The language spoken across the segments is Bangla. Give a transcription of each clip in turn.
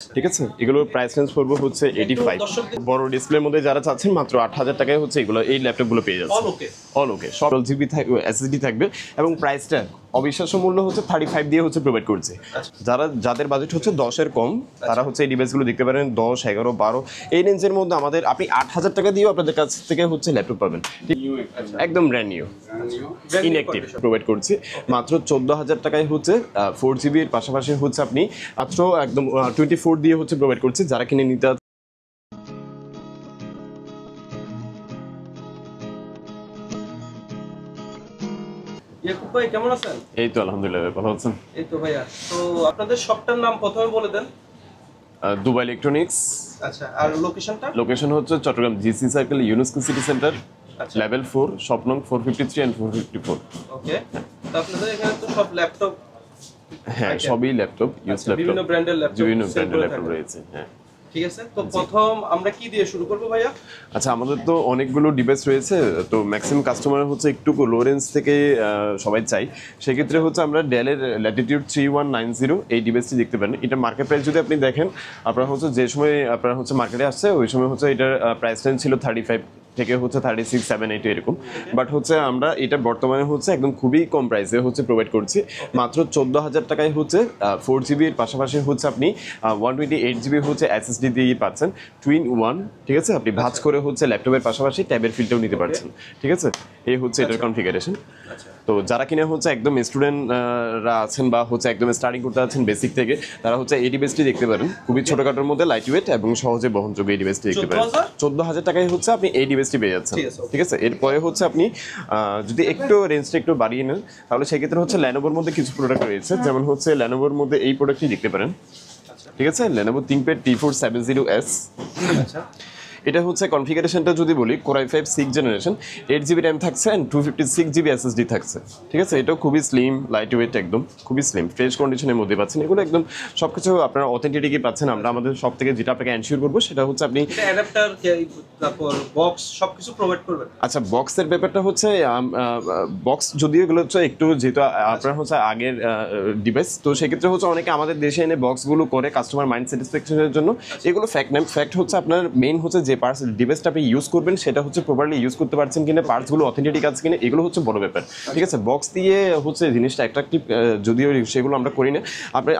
ঠিক আছে, এগুলোর প্রাইস রেঞ্জ পড়বে হচ্ছে 85। বড় ডিসপ্লের মধ্যে যারা চাচ্ছেন মাত্র 8000 টাকায় হচ্ছে এগুলো, এই ল্যাপটপগুলো পেয়ে যাচ্ছে। অল ওকে, সব জিবি থাকবে, এসএসডি থাকবে এবং প্রাইসটা অবিশ্বাস্য মূল্য হচ্ছে 35 দিয়ে হচ্ছে প্রোভাইড করছে। যাদের বাজেট হচ্ছে 10-এর কম তারা হচ্ছে এই ডিভাইসগুলো দেখতে পারেন। 10, 11, 12 এই রেঞ্জের মধ্যে আমাদের আপনি 8000 টাকা দিয়েও আপনাদের কাছ থেকে হচ্ছে ল্যাপটপ পাবেন, একদম ব্র্যান্ড নিউ ইনঅ্যাক্টিভ প্রোভাইড করছি মাত্র 14000 টাকায় হচ্ছে 4GB এর পাশাপাশি হচ্ছে আপনি মাত্র একদম 24 দিয়ে হচ্ছে প্রোভাইড করছি। যারা কিনে নিতে ইয়াকুব ভাই কেমন আছেন? এই তো আলহামদুলিল্লাহ, ভালো আছেন? এই তো ভাইয়া, তো আপনাদের শপটার নাম প্রথমে বলে দেন। Dubai electronics. আচ্ছা, আর লোকেশনটা? লোকেশন হচ্ছে Chittagong GC circle, UNESCO city centre, level 4, shop নং 453 এন্ড 454। ওকে, তো আপনাদের এখানে তো সব ল্যাপটপ, হ্যাঁ সবই ল্যাপটপ, ইউজ ল্যাপটপ, বিভিন্ন ব্র্যান্ডের ল্যাপটপ রয়েছে। হ্যাঁ ঠিক আছে, তো প্রথম আমরা কি দিয়ে শুরু করব ভাইয়া? আচ্ছা, আমাদের তো অনেকগুলো ডিভাইস রয়েছে, তো ম্যাক্সিমাম কাস্টমার হচ্ছে একটু লো রেঞ্জ থেকে সবাই চাই। সেক্ষেত্রে হচ্ছে আমরা ডেলের ল্যাটিটিউড 3190 এই ডিভাইসটি দেখতে পারেন। এটা মার্কেট প্রাইস যদি আপনি দেখেন, আপনারা হচ্ছে যে সময় আপনারা হচ্ছে মার্কেটে আসছে ওই সময় হচ্ছে এটার প্রাইস রেঞ্জ ছিল 35 থেকে হচ্ছে 36, 7, 8 এরকম। বাট হচ্ছে আমরা এটা বর্তমানে হচ্ছে একদম খুবই কম প্রাইসে হচ্ছে প্রোভাইড করছি মাত্র 14000 টাকায় হচ্ছে 4GB এর পাশাপাশি হচ্ছে আপনি 128GB হচ্ছে এসএসডি দিয়ে পাচ্ছেন, টুইন 1। ঠিক আছে, আপনি ভাঁজ করে হচ্ছে ল্যাপটপের পাশাপাশি ট্যাবের ফিলটাও নিতে পারছেন। ঠিক আছে, এই হচ্ছে এটার কনফিগারেশন। তো যারা কিনা হচ্ছে একদম স্টুডেন্টরা আছেন বা হচ্ছে একদম স্টার্টিং করতে আছেন বেসিক থেকে, তারা হচ্ছে এই ডিভাইসটি দেখতে পারেন। খুবই ছোটখাটোর মধ্যে লাইট ওয়েট এবং সহজে বহনযোগ্য এই ডিভাইসটি দেখতে পারেন। 14000 টাকায় হচ্ছে আপনি এই ডিভাইসটি পেয়ে যাচ্ছেন। ঠিক আছে, এরপরে হচ্ছে আপনি যদি একটু রেঞ্জটা একটু বাড়িয়ে নেন তাহলে সেক্ষেত্রে হচ্ছে ল্যানোভোর মধ্যে কিছু প্রোডাক্ট রয়েছে, যেমন হচ্ছে ল্যানোভোর মধ্যে এই প্রোডাক্টটি দেখতে পারেন। ঠিক আছে, ল্যানোভো থিংকপ্যাড T470S। আচ্ছা, এটা হচ্ছে কনফিগারেশনটা যদি বলি, core i5 6th generation, 8GB RAM থাকছে এন্ড 256GB এসএসডি থাকছে। ঠিক আছে, এটাও খুবই স্লিম, লাইট ওয়েট, একদম খুবই স্লিম, ফ্রেশ কন্ডিশনের মধ্যে পাচ্ছেন। এগুলো একদম সবকিছু আপনারা অথেন্টিকই পাচ্ছেন। আমরা আমাদের সব থেকে যেটা আপনাকে এনশিওর করবো সেটা হচ্ছে আপনি অ্যাডাপ্টার, তারপর বক্স সবকিছু প্রোভাইড করবেন। আচ্ছা, বক্সের ব্যাপারটা হচ্ছে বক্স যদিও এগুলো হচ্ছে একটু, যেহেতু আপনার হচ্ছে আগের ডিভাইস, তো সেক্ষেত্রে হচ্ছে অনেকে আমাদের দেশে এনে বক্সগুলো করে কাস্টমার মাইন্ড স্যাটিসফ্যাকশনের জন্য। এগুলো ফ্যাক্ট না, ফ্যাক্ট হচ্ছে আপনার মেইন হচ্ছে যে পার্টস ডিভাইসটা আপনি ইউজ করবেন সেটা হচ্ছে প্রপারলি ইউজ করতে পারছেন কিনা, পার্টসগুলো অথেন্টিক আছে কিনা, এগুলো হচ্ছে বড় ব্যাপার। ঠিক আছে, বক্স দিয়ে হচ্ছে জিনিসটা অ্যাট্রাকটিভ যদিও সেগুলো আমরা করি না।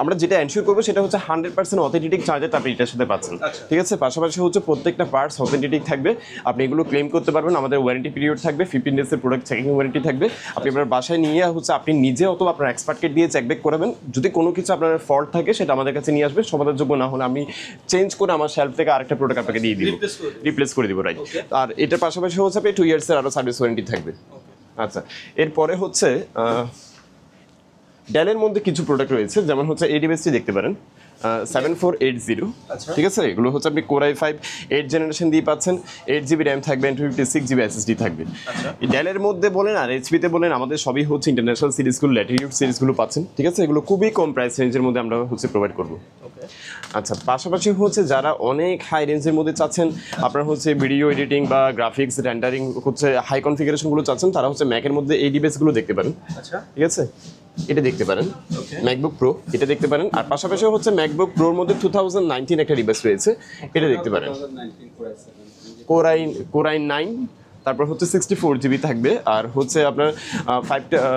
আমরা যেটা এনশিওর করবো সেটা হচ্ছে 100% অথেন্টিক চার্জার আপনি এটার সাথে পাচ্ছেন। ঠিক আছে, পাশাপাশি হচ্ছে প্রত্যেকটা পার্টস অথেন্টিক থাকবে, আপনি এগুলো ক্লেম করতে পারবেন। আমাদের ওয়ারেন্টি পিরিয়ড থাকবে 15 ডেজের, প্রোডাক্ট চেকিং ওয়ারেন্টি থাকবে। আপনি আপনার বাসায় নিয়ে হচ্ছে আপনি নিজে অথবা আপনার এক্সপার্টকে দিয়ে চেকব্যাক করাবেন। যদি কোনো কিছু আপনার ফল্ট থাকে সেটা আমাদের কাছে নিয়ে আসবেন, সমাধানযোগ্য না হলে আমি চেঞ্জ করে আমার শেলফ থেকে আরেকটা প্রোডাক্ট আপনাকে দিয়ে দিব, রিপ্লেস করে দিব। রাইট, আর এটার পাশাপাশি হচ্ছে আপনি 2 ইয়ার্সের আরও সার্ভিস ওয়ারেন্টি থাকবে। আচ্ছা, এরপরে হচ্ছে ডেলের মধ্যে কিছু প্রোডাক্ট রয়েছে, যেমন হচ্ছে এই ডিভাইসটি দেখতে পারেন 7480। ঠিক আছে, এগুলো হচ্ছে আপনি কোর i5 8th জেনারেশন দিয়ে পাচ্ছেন, 8GB র্যাম থাকবে, 256GB এসএসডি থাকবে। ডেলের মধ্যে বলেন আর এইচপিতে বলেন, আমাদের সবই হচ্ছে ইন্টারন্যাশনাল সিরিজগুলো, ল্যাটিটিউড সিরিজগুলো পাচ্ছেন। ঠিক আছে, এগুলো খুবই কম প্রাইস রেঞ্জের মধ্যে আমরা হচ্ছে প্রোভাইড করবো। আচ্ছা, পাশাপাশি হচ্ছে যারা অনেক হাই রেঞ্জের মধ্যে চাচ্ছেন, আপনারা হচ্ছে ভিডিও এডিটিং বা গ্রাফিক্স রেন্ডারিং হচ্ছে হাই কনফিগারেশনগুলো চাচ্ছেন, তারা হচ্ছে ম্যাকের মধ্যে এই ডিভাইসগুলো দেখতে পারেন। ঠিক আছে, এটা দেখতে পারেন, ম্যাকবুক প্রো এটা দেখতে পারেন। আর পাশাপাশি হচ্ছে ম্যাকবুক প্রোর মধ্যে 2019 একটা ডিভাইস রয়েছে, এটা দেখতে পারেন। কোর i9, তারপর হচ্ছে 64GB থাকবে, আর হচ্ছে আপনার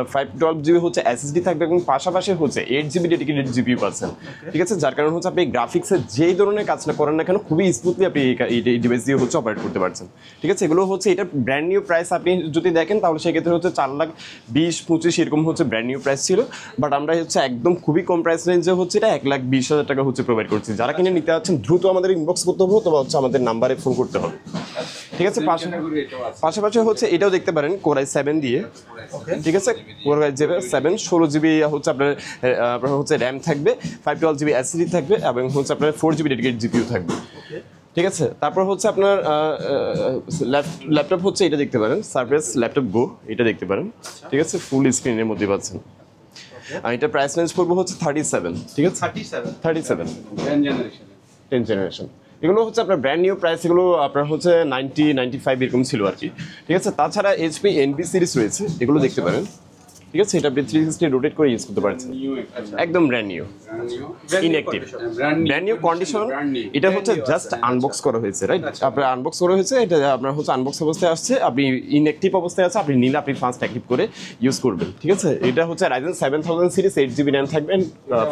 512GB হচ্ছে এসএসডি থাকবে, এবং পাশাপাশি হচ্ছে 8GB ডেডিকেটেড জিপিইউ পাচ্ছেন। ঠিক আছে, যার কারণে হচ্ছে আপনি গ্রাফিক্সের যেই ধরনের কাজ না করেন না কেন খুবই স্মুথলি আপনি এই ডিভাইস দিয়ে হচ্ছে অপারেট করতে পারছেন। ঠিক আছে, এগুলো হচ্ছে এটা ব্র্যান্ড নিউ প্রাইস আপনি যদি দেখেন তাহলে সেক্ষেত্রে হচ্ছে 4,20,25 এরকম হচ্ছে ব্র্যান্ড নিউ প্রাইস ছিল। বাট আমরা হচ্ছে একদম খুবই কম প্রাইস রেঞ্জে হচ্ছে এটা 1,20,000 টাকা হচ্ছে প্রোভাইড করছি। যারা কিনে নিতে যাচ্ছেন দ্রুত আমাদের ইনবক্স করতে হবে অথবা হচ্ছে আমাদের নাম্বারে ফোন করতে হবে। ঠিক আছে, পাশাপাশি হচ্ছে এটাও দেখতে পারেন কোর i7 দিয়ে। ঠিক আছে, কোর i7 16GB হচ্ছে আপনার হচ্ছে র্যাম থাকবে, 512GB এসএসডি থাকবে, এবং হচ্ছে আপনার 4GB ডেডিকেটেড জিপিইউ থাকবে। ঠিক আছে, তারপর হচ্ছে আপনার ল্যাপটপ হচ্ছে এটা দেখতে পারেন, সারফেস ল্যাপটপ গো এটা দেখতে পারেন। ঠিক আছে, ফুল স্ক্রিনের মধ্যে পাচ্ছেন, আর এটা প্রাইস রেঞ্জ পড়বে হচ্ছে 37। ঠিক আছে, 37 10th জেনারেশন। এগুলো হচ্ছে আপনার ব্র্যান্ড নিউ প্রাইস, এগুলো আপনার হচ্ছে 90-95 এরকম ছিল আর কি। ঠিক আছে, তাছাড়া এইচপি এনবি সিরিজ রয়েছে, এগুলো দেখতে পারেন। ঠিক আছে, এটা আপনি 360 রোটেট করে ইউজ করতে পারছেন, একদম brand new, inactive, brand new condition. এটা হচ্ছে জাস্ট আনবক্স করা হয়েছে, রাইট? আপনার আনবক্স করা হয়েছে, এটা আপনার হচ্ছে আনবক্স অবস্থায় আসছে, আপনি ইনঅ্যাক্টিভ অবস্থায় আছে, আপনি নিলে আপনি ফার্স্ট অ্যাক্টিভ করে ইউজ করবেন, ঠিক আছে? এটা হচ্ছে Ryzen 7000 সিরিজ, 8GB র্যাম থাকবেন,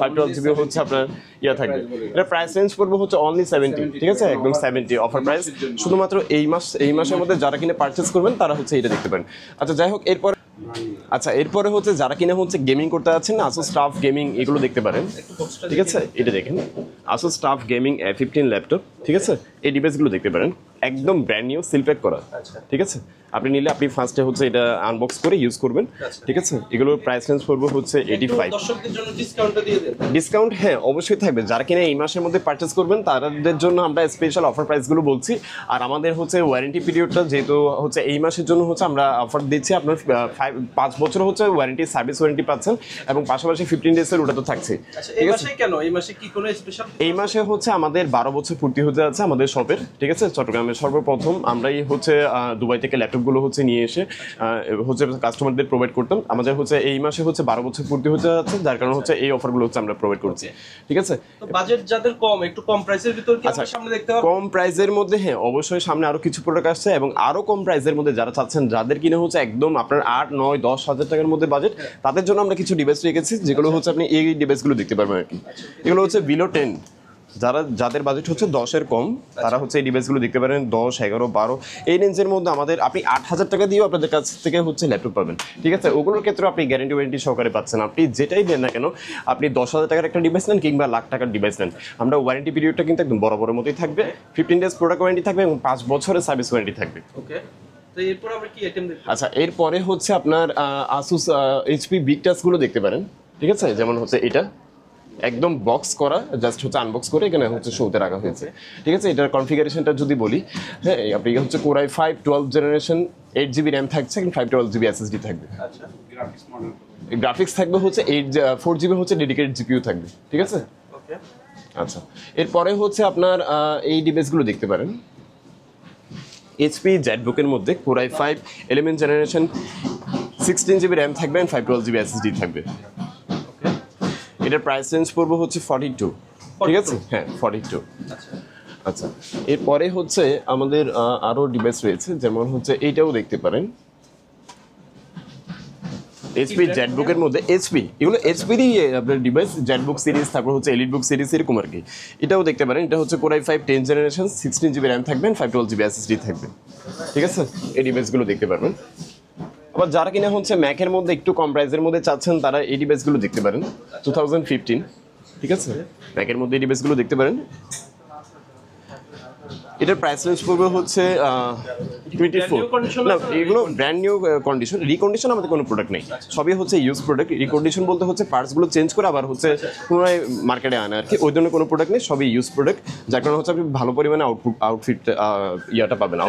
512GB হচ্ছে আপনার ইয়া থাকবে। এটা প্রাইস রেঞ্জ পড়বে হচ্ছে অনলি 70, ঠিক আছে, একদম 70 অফার প্রাইস। শুধুমাত্র এই মাসের মধ্যে যারা কিনে পারচেস করবেন তারা হচ্ছে এটা দেখতে পারেন। আচ্ছা যাই হোক, এরপরে হচ্ছে যারা কিনা হচ্ছে গেমিং করতে যাচ্ছেন, Asus TUF গেমিং এগুলো দেখতে পারেন, ঠিক আছে? এটা দেখেন Asus TUF gaming A15 laptop, ঠিক আছে? এই ডিভাইসগুলো দেখতে পারেন, একদম ব্র্যান্ড নিউ, সিল প্যাক করা, ঠিক আছে? আপনি নিলে আপনি ফার্স্টে হচ্ছে এটা আনবক্স করে ইউজ করবেন, ঠিক আছে? এগুলোর প্রাইস রেঞ্জ পড়বে হচ্ছে 85। দর্শকদের জন্য ডিসকাউন্টটা দিয়ে দেন। ডিসকাউন্ট হ্যাঁ অবশ্যই থাকবে, যারা কিনা এই মাসের মধ্যে পারচেস করবেন তাদের জন্য আমরা স্পেশাল অফার প্রাইসগুলো বলছি। আর আমাদের হচ্ছে ওয়ারেন্টি পিরিয়ডটা যেহেতু হচ্ছে এই মাসের জন্য হচ্ছে আমরা অফার দিচ্ছি, আপনার 5 বছর হচ্ছে ওয়ারেন্টি, সার্ভিস ওয়ারেন্টি পাচ্ছেন, এবং পাশাপাশি 15 ডেজের ওটা তো থাকছে, এই মাসে কেন? এই মাসে কি কোনো স্পেশাল? এই মাসে হচ্ছে আমাদের 12 বছর পূর্তি হতে যাচ্ছে আমাদের শপের, ঠিক আছে? চট্টগ্রামের সর্বপ্রথম আমরাই হচ্ছে দুবাই থেকে ল্যাপটপগুলো হচ্ছে নিয়ে এসে হচ্ছে কাস্টমারদের প্রোভাইড করতাম। আমাদের হচ্ছে এই মাসে হচ্ছে 12 বছর পূর্তি হতে যাচ্ছে, যার কারণে হচ্ছে এই অফারগুলো হচ্ছে আমরা প্রোভাইড করছি, ঠিক আছে? তো বাজেট যাদের কম, একটু কম প্রাইসের ভিতর কি আমরা সামনে দেখতে পাবো? কম প্রাইসের মধ্যে হ্যাঁ অবশ্যই সামনে আরো কিছু প্রোডাক্ট আসছে, এবং আরো কম প্রাইসের মধ্যে যারা চাচ্ছেন, যাদের কিনে হচ্ছে একদম আপনার 8, 9, 10 হাজার টাকার মধ্যে বাজেট, তাদের জন্য আমরা কিছু ডিভাইস রেখেছি, যেগুলো হচ্ছে আপনি এই ডিভাইসগুলো দেখতে পারবেন আর কি। এগুলো হচ্ছে বিলো 10, যাদের বাজেট হচ্ছে 10-এর কম, তারা হচ্ছে এই ডিভাইসগুলো দেখতে পারেন। 10, 11, 12 এই রেঞ্জের মধ্যে আমাদের আপনি 8,000 টাকা দিয়েও আপনাদের কাছ থেকে হচ্ছে ল্যাপটপ পাবেন, ঠিক আছে? ওগুলোর ক্ষেত্রে আপনি গ্যারান্টি ওয়ারেন্টি সহকারে পাচ্ছেন। আপনি যেটাই দেন না কেন, আপনি 10,000 টাকার একটা ডিভাইস নেন কিংবা লাখ টাকার ডিভাইস নেন, আমরা ওয়ারেন্টি পিরিয়ডটা কিন্তু একদম বরাবরের মতোই থাকবে। 15 ডেজ প্রোডাক্ট ওয়ারেন্টি থাকবে এবং 5 বছরের সার্ভিস ওয়ারেন্টি থাকবে। ওকে, তো এরপর আমরা কি আইটেম দেখব? আচ্ছা, এরপরে হচ্ছে আপনার Asus HP বিগ টাচগুলো দেখতে পারেন, ঠিক আছে? যেমন হচ্ছে এটা একদম বক্স করা, জাস্ট হচ্ছে আনবক্স করে এখানে হচ্ছে শোতে রাখা হয়েছে, ঠিক আছে? এটার কনফিগারেশনটা যদি বলি, হ্যাঁ, আপনি হচ্ছে Core i5 12 generation, 8GB RAM থাকছে এবং 512GB SSD থাকবে। আচ্ছা, গ্রাফিক্স থাকবে হচ্ছে 4GB হচ্ছে ডেডিকেটেড জিপিইউ থাকবে, ঠিক আছে? ওকে, আচ্ছা, এরপরে হচ্ছে আপনার এই ডিভাইসগুলো দেখতে পারেন, HP জেটবুকের মধ্যে Core i5 11 generation, 16GB RAM থাকবে এবং 512GB SSD থাকবে। এটার প্রাইস রেঞ্জ পড়বে হচ্ছে 42, ঠিক আছে? হ্যাঁ 42। আচ্ছা, আচ্ছা, এরপরে হচ্ছে আমাদের আরো ডিভাইস রয়েছে, যেমন হচ্ছে এইটাও দেখতে পারেন, HP জেটবুকের মধ্যে এগুলো HP-রই আপনার ডিভাইস, জেটবুক সিরিজ, তারপর হচ্ছে এলিটবুক সিরিজ, এরকম আর কি। এটাও দেখতে পারেন, এটা হচ্ছে Core i5 10 generation, 16GB RAM থাকবে, 512GB SSD থাকবে, ঠিক আছে? এই ডিভাইসগুলো দেখতে পারবেন। আবার যারা কিনা হচ্ছে ম্যাকের মধ্যে একটু কম প্রাইসের মধ্যে চাচ্ছেন, তারা এই ডিভাইসগুলো দেখতে পারেন, 2015, ঠিক আছে? ম্যাকের মধ্যে এই ডিভাইসগুলো দেখতে পারেন। এটার প্রাইস রেঞ্জ পড়বে হচ্ছে 24। না, এগুলো ব্র্যান্ড নিউ কন্ডিশন, রিকন্ডিশন আমাদের কোনো প্রোডাক্ট নেই, সবই হচ্ছে ইউজ প্রোডাক্ট। রিকন্ডিশন বলতে হচ্ছে পার্টসগুলো চেঞ্জ করে আবার হচ্ছে পুনরায় মার্কেটে আনা আর কি, ওই ধরনের কোনো প্রোডাক্ট নেই, সবই ইউজ প্রোডাক্ট, যার কারণে হচ্ছে আপনি ভালো পরিমাণে আউটফিট ইয়াটা পাবেন।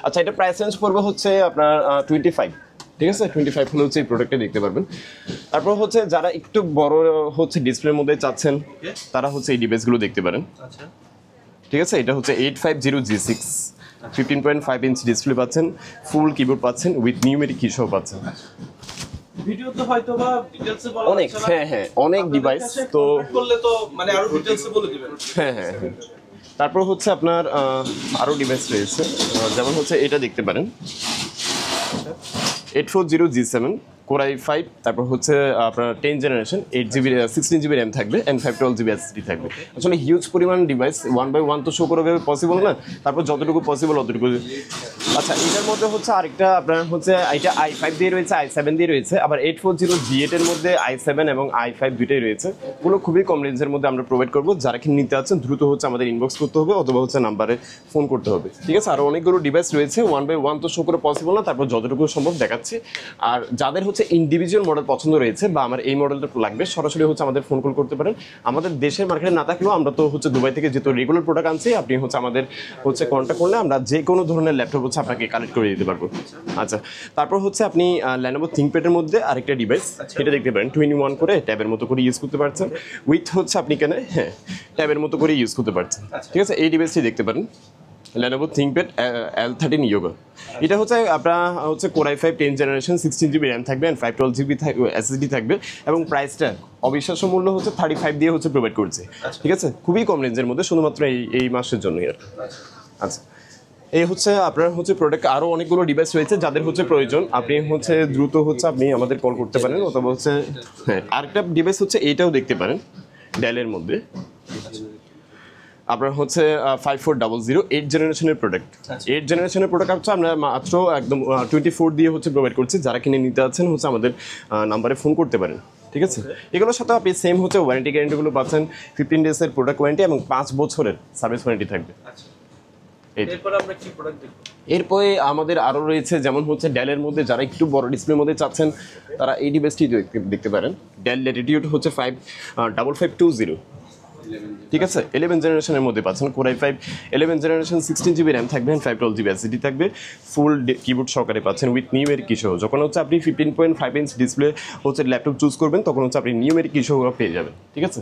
আচ্ছা, এটা প্রাইস রেঞ্জ পড়বে হচ্ছে আপনার 25, ঠিক আছে? 25 হলে হচ্ছে এই প্রোডাক্টটা দেখতে পারবেন। তারপর হচ্ছে যারা একটু বড় হচ্ছে ডিসপ্লের মধ্যে চাচ্ছেন, তারা হচ্ছে এই ডিভাইসগুলো দেখতে পারেন, আচ্ছা, ঠিক আছে? এটা হচ্ছে 850G6, 15.5 ইঞ্চ ডিসপ্লে পাচ্ছেন, ফুল কিবোর্ড পাচ্ছেন, উইথ নিউমেরিক কি সহ পাচ্ছেন। ভিডিওতে হয়তো বা ডিটেইলসে বলা অনেক, হ্যাঁ হ্যাঁ, অনেক ডিভাইস তো করলে তো মানে আরো ডিটেইলসে বলে দিবেন। হ্যাঁ হ্যাঁ হ্যাঁ। তারপর হচ্ছে আপনার আরো ডিভাইস রয়েছে, যেমন হচ্ছে এটা দেখতে পারেন, 840G7, Core i5, তারপর হচ্ছে আপনার 10 জেনারেশন, 8GB 16GB র্যাম থাকবে এন্ড 512GB SSD থাকবে। আসলে হিউজ পরিমাণ ডিভাইস, 1 বাই 1 তো শো করা পসিবল না, তারপর যতটুকু পসিবল অতটুকু। আচ্ছা, এটার মধ্যে হচ্ছে আরেকটা আপনার হচ্ছে এটা i5 দিয়ে রয়েছে, i7 দিয়ে রয়েছে, আবার 840G8 এর মধ্যে i7 এবং i5 দুইটাই রয়েছে। ওগুলো খুবই কম রেঞ্জের মধ্যে আমরা প্রোভাইড করবো, যারা কি নিতে আছেন দ্রুত হচ্ছে আমাদের ইনবক্স করতে হবে অথবা হচ্ছে নাম্বারে ফোন করতে হবে, ঠিক আছে? আর অনেকগুলো ডিভাইস রয়েছে, 1 বাই 1 তো শো করা পসিবল না, তারপর যতটুকু সম্ভব দেখাচ্ছি। আর যাদের হচ্ছে ইন্ডিভিজুয়াল মডেল পছন্দ রয়েছে বা আমার এই মডেলটা লাগবে, সরাসরি হচ্ছে আমাদের ফোন কল করতে পারেন। আমাদের দেশের মার্কেটে না থাকলেও আমরা তো হচ্ছে দুবাই থেকে যেহেতু রেগুলার প্রোডাক্ট আনছি, আপনি হচ্ছে আমাদের হচ্ছে কন্ট্যাক্ট করলে আমরা যে কোনো ধরনের ল্যাপটপ হচ্ছে আপনাকে কালেক্ট করে দিতে পারবো। আচ্ছা, তারপর হচ্ছে আপনি Lenovo ThinkPad-এর মধ্যে আরেকটা ডিভাইস, এটা দেখতে পারেন, 2-in-1 করে ট্যাবের মতো করে ইউজ করতে পারছেন, উইথ হচ্ছে আপনি কেন হ্যাঁ ট্যাবের মতো করে ইউজ করতে পারছেন, ঠিক আছে? এই ডিভাইসটি দেখতে পারেন, Lenovo ThinkPad L13 Yoga। এটা হচ্ছে আপনার হচ্ছে Core i5 10 generation 16GB RAM থাকবে এন্ড 512GB SSD থাকবে এবং প্রাইসটা অবিশ্বাস্য মূল্য হচ্ছে 35 দিয়ে হচ্ছে প্রোভাইড করছে। ঠিক আছে, খুবই কম রেঞ্জের মধ্যে শুধুমাত্র এই মাসের জন্যই আর। আচ্ছা, এই হচ্ছে আপনার হচ্ছে প্রোডাক্ট। আরও অনেকগুলো ডিভাইস রয়েছে যাদের হচ্ছে প্রয়োজন, আপনি হচ্ছে দ্রুত হচ্ছে আপনি আমাদের কল করতে পারেন, অথবা হচ্ছে হ্যাঁ আরেকটা ডিভাইস হচ্ছে এইটাও দেখতে পারেন ডেলের মধ্যে। আপনার হচ্ছে 5400 8 জেনারেশনের প্রোডাক্ট। 8 জেনারেশনের প্রোডাক্ট হচ্ছে আমরা মাত্র একদম 24 দিয়ে হচ্ছে প্রোভাইড করছি। যারা কিনে নিতে আছেন হচ্ছে আমাদের নাম্বারে ফোন করতে পারেন। ঠিক আছে, এগুলোর সাথে আপনি সেম হচ্ছে ওয়ারেন্টি গ্যারেন্টিগুলো পাচ্ছেন, 15 ডেজের প্রোডাক্ট ওয়ারেন্টি এবং 5 বছরের সার্ভিস ওয়ারেন্টি থাকবে। এরপরে আমাদের আরও রয়েছে, যেমন হচ্ছে ডেলের মধ্যে যারা একটু বড় ডিসপ্লের মধ্যে চাচ্ছেন তারা এই ডিভাইসটি দেখতে পারেন। ডেল ল্যাটিটিউড হচ্ছে 5520। ঠিক আছে, 11 জেনারেশনের মধ্যে পাচ্ছেন। Core i5 11 generation 16GB RAM থাকবে, 512GB SSD থাকবে, ফুল কিবোর্ড সহকারে পাচ্ছেন উইথ নিউমেরিক কি সহ। যখন হচ্ছে আপনি 15.5 ইঞ্চ ডিসপ্লে হচ্ছে ল্যাপটপ চুজ করবেন তখন হচ্ছে আপনি নিউমেরিক কি সহ পেয়ে যাবেন। ঠিক আছে,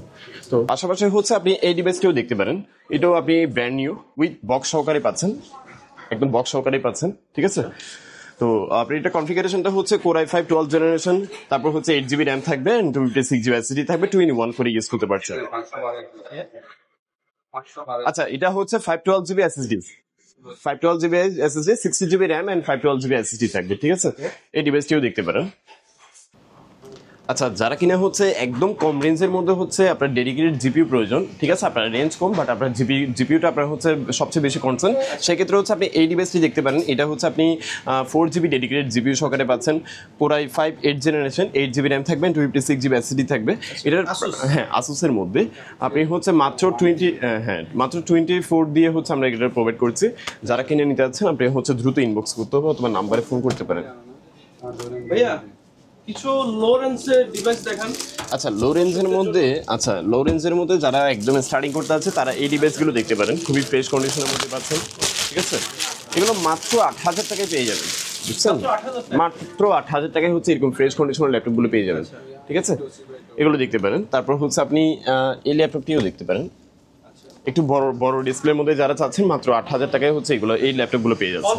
তো পাশাপাশি হচ্ছে আপনি এই ডিভাইসটিও দেখতে পারেন। এটাও আপনি ব্র্যান্ড নিউ উইথ বক্স সহকারে পাচ্ছেন, একদম বক্স সহকারে পাচ্ছেন। ঠিক আছে, তো আপনি এটা কনফিগারেশনটা হচ্ছে Core i5 12 জেনারেশন, তারপর হচ্ছে 8GB র্যাম থাকবে, 256GB SSD থাকবে, 2-in-1 করে ইউজ করতে পারছেন। আচ্ছা, এটা হচ্ছে 512GB SSD, 512GB SSD, 60GB RAM and 512GB SSD থাকবে। ঠিক আছে, এই ডিভাইসটিও দেখতে পারেন। আচ্ছা, যারা কিনা হচ্ছে একদম কম রেঞ্জের মধ্যে হচ্ছে আপনার ডেডিকেটেড জিপিইউ প্রয়োজন, ঠিক আছে, আপনার রেঞ্জ কম বাট আপনার জিপিইউটা আপনার হচ্ছে সবচেয়ে বেশি কনসার্ন, সেক্ষেত্রে হচ্ছে আপনি এই ডিভাইসটি দেখতে পারেন। এটা হচ্ছে আপনি 4GB ডেডিকেটেড জিপিইউ সহকারে পাচ্ছেন। Core i5 8 generation, 8GB RAM থাকবে, 256GB SSD থাকবে। এটার হ্যাঁ আসুসের মধ্যে আপনি হচ্ছে মাত্র 24 দিয়ে হচ্ছে আমরা এটা প্রোভাইড করছি। যারা কিনে নিতে চাচ্ছেন আপনি হচ্ছে দ্রুত ইনবক্স করতে হবে অথবা নাম্বারে ফোন করতে পারেন। ভাইয়া কিছু লো রেঞ্জের ডিভাইস দেখান। আচ্ছা, লো রেঞ্জের মধ্যে যারা একদম স্টার্টিং করতে আছে তারা এই ডিভাইসগুলো দেখতে পারেন, খুবই ফ্রেশ কন্ডিশনের মধ্যে পাচ্ছেন। ঠিক আছে, এগুলো মাত্র 8000 টাকায় পেয়ে যাবেন, বুঝছেন, মাত্র 8000 টাকায় হচ্ছে এরকম ফ্রেশ কন্ডিশনের ল্যাপটপগুলো পেয়ে যাবেন। ঠিক আছে, এগুলো দেখতে পারেন। তারপর হচ্ছে আপনি এই ল্যাপটপটিও দেখতে পারেন, একটু বড় ডিসপ্লের মধ্যে যারা চাচ্ছেন মাত্র 8000 টাকায় হচ্ছে এগুলো এই ল্যাপটপগুলো পেয়ে যাচ্ছে।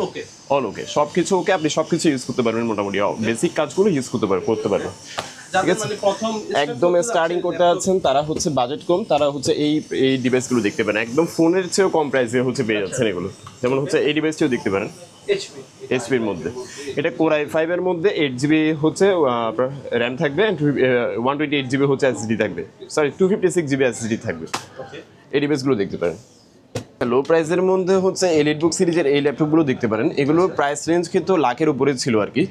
অল ওকে, সবকিছু ওকে, আপনি সবকিছু ইউজ করতে পারবেন, মোটামুটি বেসিক কাজগুলো ইউজ করতে পারবেন। ঠিক আছে, একদম স্টার্টিং করতে যাচ্ছেন তারা হচ্ছে বাজেট কম, তারা হচ্ছে এই ডিভাইসগুলো দেখতে পারেন, একদম ফোনের চেয়েও কম প্রাইসে হচ্ছে পেয়ে যাচ্ছেন এগুলো। যেমন হচ্ছে এই ডিভাইসটিও দেখতে পারেন, এইচপির মধ্যে। এটা Core i5 এর মধ্যে 8GB হচ্ছে র্যাম থাকবে, 128GB হচ্ছে SSD থাকবে, সরি 256GB SSD থাকবে। এই ডিভাইসগুলো দেখতে পারেন। লো প্রাইসের মধ্যে হচ্ছে এলিটবুক সিরিজের এই ল্যাপটপগুলো দেখতে পারেন। এগুলোর প্রাইস রেঞ্জ কিন্তু লাখের উপরে ছিল আর কি।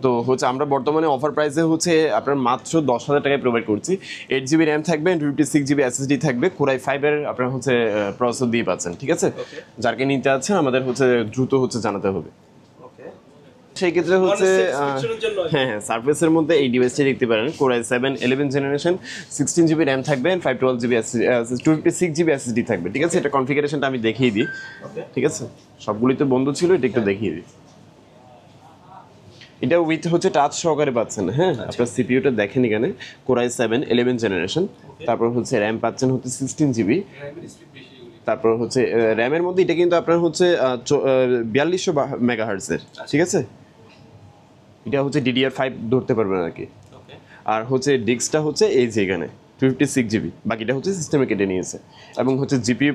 তো হচ্ছে আমরা বর্তমানে অফার প্রাইসে হচ্ছে আপনার মাত্র 10,000 টাকায় প্রোভাইড করছি। 8GB র্যাম থাকবে, 256GB SSD থাকবে, Core i5 এর আপনার হচ্ছে প্রসেসর দিয়ে পাচ্ছেন। ঠিক আছে, যাকে নিতে আছেন আমাদের হচ্ছে দ্রুত হচ্ছে জানাতে হবে। সেই ক্ষেত্রে হচ্ছে হ্যাঁ সার্ফেসের মধ্যে এই ডিভাইসটি দেখতে পারেন। Core i7 11 generation, 16GB RAM থাকবে, 512GB 256GB SSD থাকবে। ঠিক আছে, এটা কনফিগারেশনটা আমি দেখিয়ে দিই। ঠিক আছে, সবগুলোই তো বন্ধ ছিল, এটা একটু দেখিয়ে দিই। এটা উইথ হচ্ছে টাচ সহকারে পাচ্ছেন। হ্যাঁ, আপনার সিপিইউটা দেখেন এখানে Core i7 11 জেনারেশন, তারপর হচ্ছে র্যাম পাচ্ছেন হচ্ছে 16GB, তারপর হচ্ছে র্যামের মধ্যে এটা কিন্তু আপনার হচ্ছে 4200 মেগাহার্টজের। ঠিক আছে, এটা হচ্ছে DDR5 ধরতে পারবেন আর কি। আর হচ্ছে ডিস্কটা হচ্ছে এই যে এখানে 256GB, বাকিটা হচ্ছে সিস্টেমে কেটে নিয়েছে। এবং হচ্ছে জিপিইউ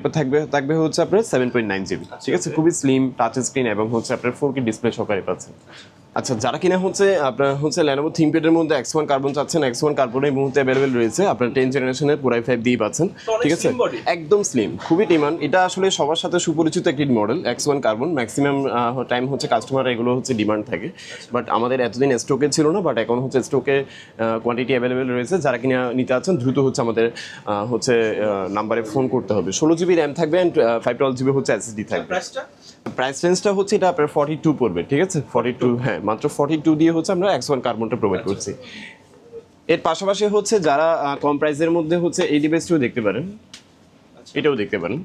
থাকবে হচ্ছে আপনার 7.9GB। ঠিক আছে, খুবই স্লিম টাচ স্ক্রিন এবং হচ্ছে আপনার 4K ডিসপ্লে সহকারে পাচ্ছেন। আচ্ছা, যারা কিনা হচ্ছে আপনার হচ্ছে Lenovo ThinkPad এর মধ্যে X1 কার্বন চাচ্ছেন, X1 কার্বন এই মুহূর্তে অ্যাভেলেবেল রয়েছে, আপনার 10 জেনারেশনের Core i5 দিয়ে পাচ্ছেন। ঠিক আছে, একদম স্লিম, খুবই ডিমান্ড। এটা আসলে সবার সাথে সুপরিচিত একটি model X1 carbon. Maximum time হচ্ছে কাস্টমার এগুলো হচ্ছে ডিমান্ড থাকে, বাট আমাদের এতদিন স্টকে ছিল না, বাট এখন হচ্ছে স্টকে কোয়ান্টিটি অ্যাভেলেবেল রয়েছে। যারা কিনা নিতে আছেন দ্রুত হচ্ছে আমাদের হচ্ছে নাম্বারে ফোন করতে হবে। 16GB র্যাম থাকবে, 512GB হচ্ছে SSD থাকবে। প্রাইস রেঞ্জটা হচ্ছে এটা আপনার 42 পড়বে। ঠিক আছে, 42, হ্যাঁ মাত্র 42 দিয়ে হচ্ছে আমরা X1 কার্বনটা প্রোভাইড করছি। এর পাশাপাশি হচ্ছে যারা কম প্রাইসের মধ্যে হচ্ছে এই ডিভাইসটিও দেখতে পারেন, এটাও দেখতে পারেন।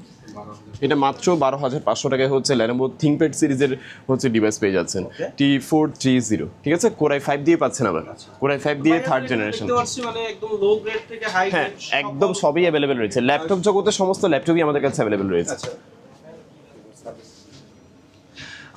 এটা মাত্র 12,500 টাকায় হচ্ছে Lenovo ThinkPad সিরিজের হচ্ছে ডিভাইস পেয়ে যাচ্ছেন, T430। ঠিক আছে, Core i5 দিয়ে পাচ্ছেন আবার, Core i5 দিয়ে 3rd জেনারেশন। হ্যাঁ, একদম সবই অ্যাভেলেবেল রয়েছে। ল্যাপটপ জগতের সমস্ত ল্যাপটপই আমাদের কাছে অ্যাভেলেবেল রয়েছে।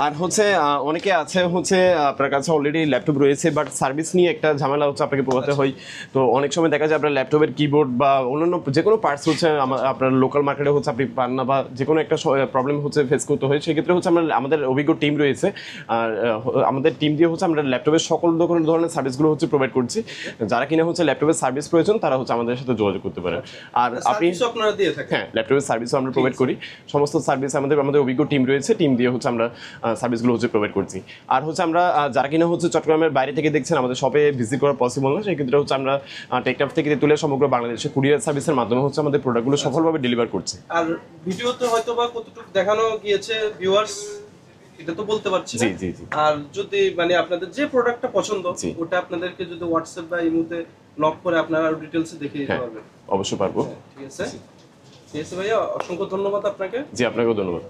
আর হচ্ছে অনেকে আছে হচ্ছে আপনার কাছে অলরেডি ল্যাপটপ রয়েছে, বাট সার্ভিস নিয়ে একটা ঝামেলা হচ্ছে আপনাকে পোহাতে হয়। তো অনেক সময় দেখা যায় আপনার ল্যাপটপের কিবোর্ড বা অন্যান্য যে কোনো পার্টস হচ্ছে আপনার লোকাল মার্কেটে হচ্ছে আপনি পান না, বা যে কোনো একটা প্রবলেম হচ্ছে ফেস করতে হয়। সেক্ষেত্রে হচ্ছে আমাদের অভিজ্ঞ টিম রয়েছে, আর আমাদের টিম দিয়ে হচ্ছে আমরা ল্যাপটপের সকল ধরনের সার্ভিসগুলো হচ্ছে প্রোভাইড করছি। যারা কিনা হচ্ছে ল্যাপটপের সার্ভিস প্রয়োজন তারা হচ্ছে আমাদের সাথে যোগাযোগ করতে পারে। আর আপনি সার্ভিসও আপনারা দিয়ে থাকেন? হ্যাঁ, ল্যাপটপের সার্ভিসও আমরা প্রোভাইড করি। সমস্ত সার্ভিস আমাদের অভিজ্ঞ টিম রয়েছে, টিম দিয়ে হচ্ছে আমরা সার্ভিসগুলো হচ্ছে প্রোভাইড করছি। আর হচ্ছে আমরা যারা কিনা হচ্ছে চট্টগ্রামের বাইরে থেকে দেখছেন, আমাদের শপে ভিজিট করা পসিবল না, সেই ক্ষেত্রে হচ্ছে আমরা টেকনাফ থেকে তুলে সমগ্র বাংলাদেশে কুরিয়ার সার্ভিসের মাধ্যমে হচ্ছে আমাদের প্রোডাক্টগুলো সফলভাবে ডেলিভার করছে। আর ভিডিওতে হয়তো বা কতটুকু দেখানো গিয়েছে ভিউয়ার্স এটা তো বলতে পারছি না। জি জি জি। আর যদি মানে আপনাদের যে প্রোডাক্টটা পছন্দ জি। ওটা আপনাদেরকে যদি হোয়াটসঅ্যাপ বা ইমোতে নক করে আপনারা আরো ডিটেইলসে দেখিয়ে দিতে হ্যাঁ, পারবেন। অবশ্যই পারবো। ঠিক আছে, ঠিক আছে ভাইয়া, অসংখ্য ধন্যবাদ আপনাকে। জি, আপনাকেও ধন্যবাদ।